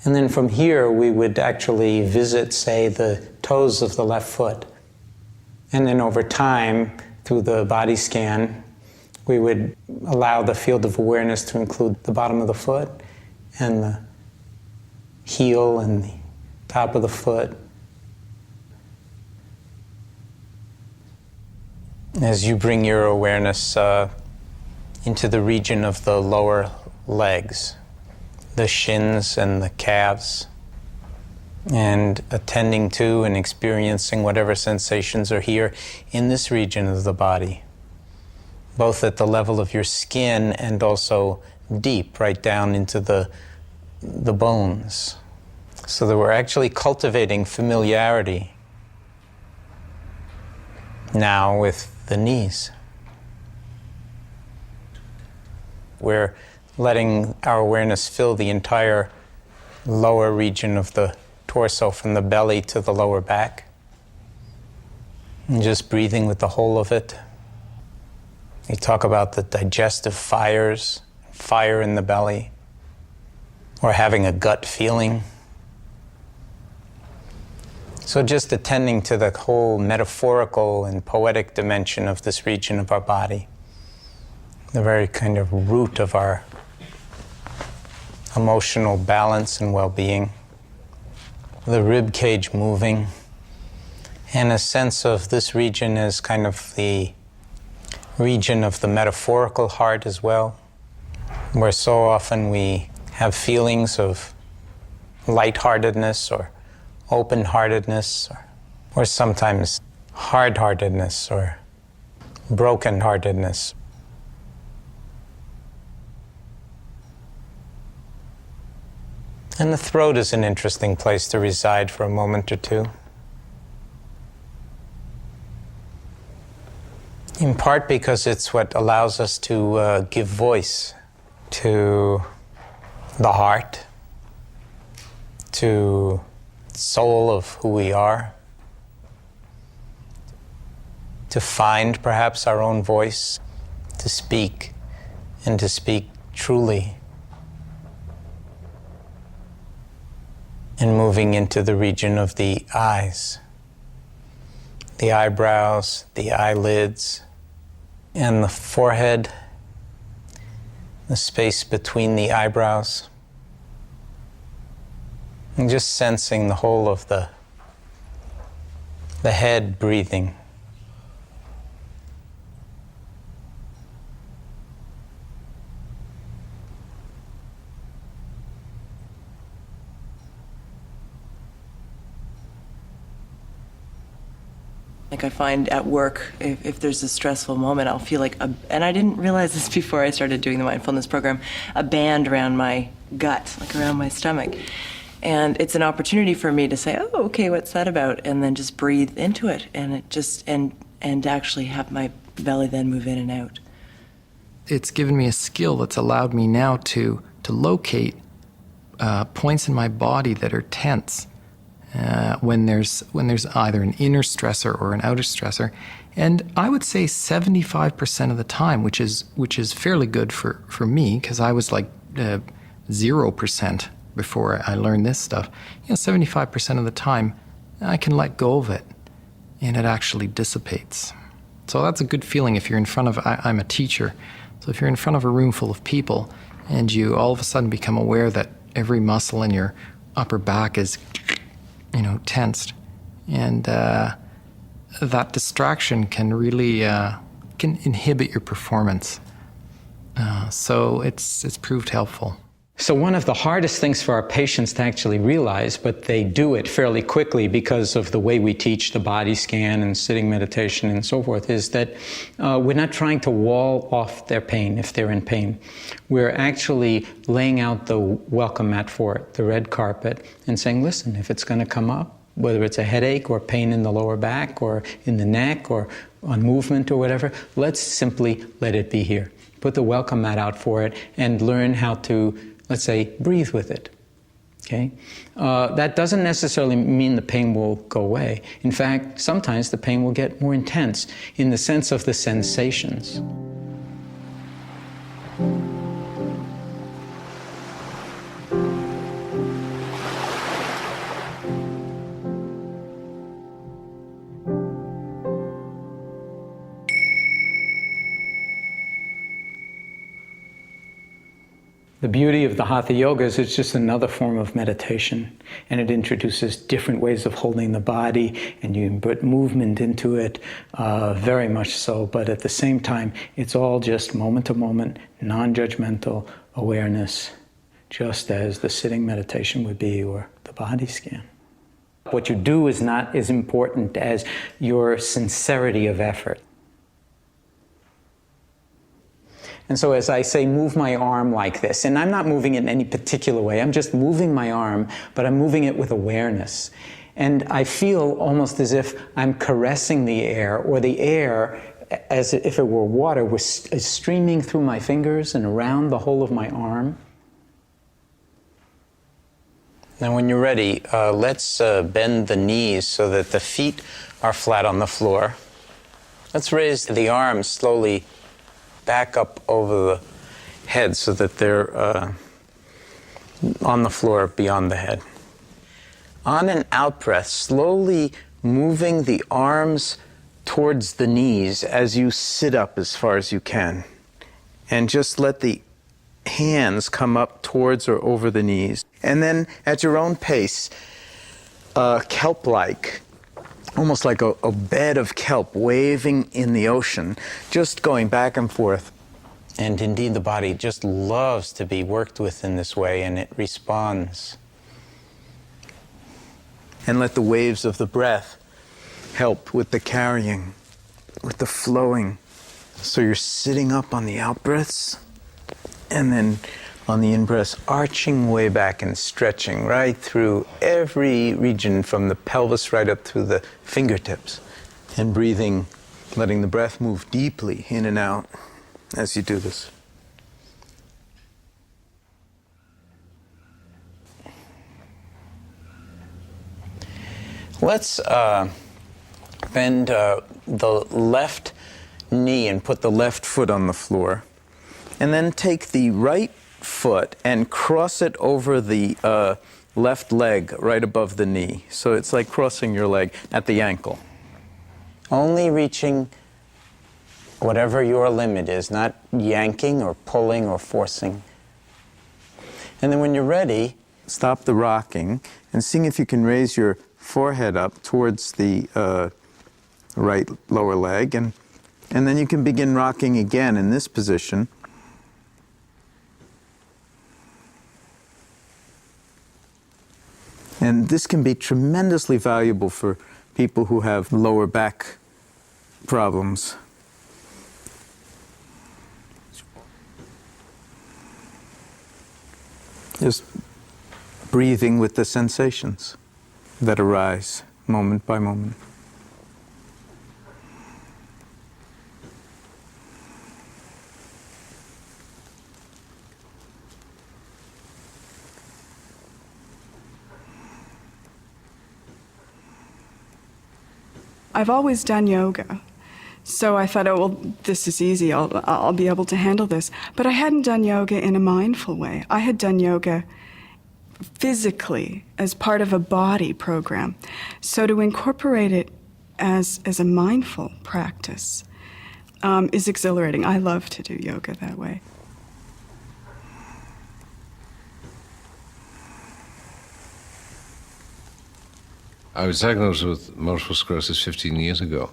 And then from here, we would actually visit, say, the toes of the left foot. And then over time, through the body scan, we would allow the field of awareness to include the bottom of the foot and the heel and the top of the foot. As you bring your awareness into the region of the lower legs, the shins and the calves, and attending to and experiencing whatever sensations are here in this region of the body, both at the level of your skin and also deep, right down into the bones, so that we're actually cultivating familiarity now with the knees. We're letting our awareness fill the entire lower region of the torso, from the belly to the lower back, and just breathing with the whole of it. We talk about the digestive fires, fire in the belly, or having a gut feeling. So just attending to the whole metaphorical and poetic dimension of this region of our body, the very kind of root of our emotional balance and well-being, the rib cage moving, and a sense of this region as kind of the region of the metaphorical heart as well, where so often we have feelings of lightheartedness or open-heartedness, or sometimes hard-heartedness or broken-heartedness. And the throat is an interesting place to reside for a moment or two. In part because it's what allows us to give voice to the heart, to the soul of who we are, to find perhaps our own voice, to speak, and to speak truly. And moving into the region of the eyes, the eyebrows, the eyelids, and the forehead, the space between the eyebrows, and just sensing the whole of the head breathing. Like I find at work, if there's a stressful moment, I'll feel like, and I didn't realize this before I started doing the mindfulness program, a band around my gut, like around my stomach. And it's an opportunity for me to say, oh, okay, what's that about? And then just breathe into it, and it just, and actually have my belly then move in and out. It's given me a skill that's allowed me now to locate points in my body that are tense. When there's either an inner stressor or an outer stressor, and I would say 75% of the time, which is fairly good for me, because I was like 0% before I learned this stuff. 75% of the time, I can let go of it, and it actually dissipates. So that's a good feeling if you're in front of. I'm a teacher, so if you're in front of a room full of people, and you all of a sudden become aware that every muscle in your upper back is tensed, and that distraction can really can inhibit your performance. So it's proved helpful. So one of the hardest things for our patients to actually realize, but they do it fairly quickly because of the way we teach the body scan and sitting meditation and so forth, is that we're not trying to wall off their pain if they're in pain. We're actually laying out the welcome mat for it, the red carpet, and saying, listen, if it's going to come up, whether it's a headache or pain in the lower back or in the neck or on movement or whatever, let's simply let it be here. Put the welcome mat out for it and learn how to, let's say, breathe with it, okay? That doesn't necessarily mean the pain will go away. In fact, sometimes the pain will get more intense in the sense of the sensations. The beauty of the Hatha Yoga is it's just another form of meditation, and it introduces different ways of holding the body, and you can put movement into it, very much so, but at the same time, it's all just moment-to-moment, non-judgmental awareness, just as the sitting meditation would be, or the body scan. What you do is not as important as your sincerity of effort. And so as I say, move my arm like this, and I'm not moving it in any particular way, I'm just moving my arm, but I'm moving it with awareness. And I feel almost as if I'm caressing the air, or the air, as if it were water, is streaming through my fingers and around the whole of my arm. Now when you're ready, let's bend the knees so that the feet are flat on the floor. Let's raise the arms slowly back up over the head so that they're on the floor beyond the head. On an out-breath, slowly moving the arms towards the knees as you sit up as far as you can. And just let the hands come up towards or over the knees. And then at your own pace, kelp-like, almost like a bed of kelp waving in the ocean, just going back and forth. And indeed, the body just loves to be worked with in this way, and it responds. And let the waves of the breath help with the carrying, with the flowing. So you're sitting up on the out-breaths, and then on the in-breaths, arching way back and stretching right through every region from the pelvis right up through the fingertips. And breathing, letting the breath move deeply in and out as you do this. Let's bend the left knee and put the left foot on the floor. And then take the right foot and cross it over the left leg right above the knee. So it's like crossing your leg at the ankle. Only reaching whatever your limit is, not yanking or pulling or forcing. And then when you're ready, stop the rocking and see if you can raise your forehead up towards the right lower leg. And then you can begin rocking again in this position. And this can be tremendously valuable for people who have lower back problems. Just breathing with the sensations that arise moment by moment. I've always done yoga, so I thought, oh, well, this is easy, I'll be able to handle this. But I hadn't done yoga in a mindful way. I had done yoga physically as part of a body program. So to incorporate it as a mindful practice is exhilarating. I love to do yoga that way. I was diagnosed with multiple sclerosis 15 years ago.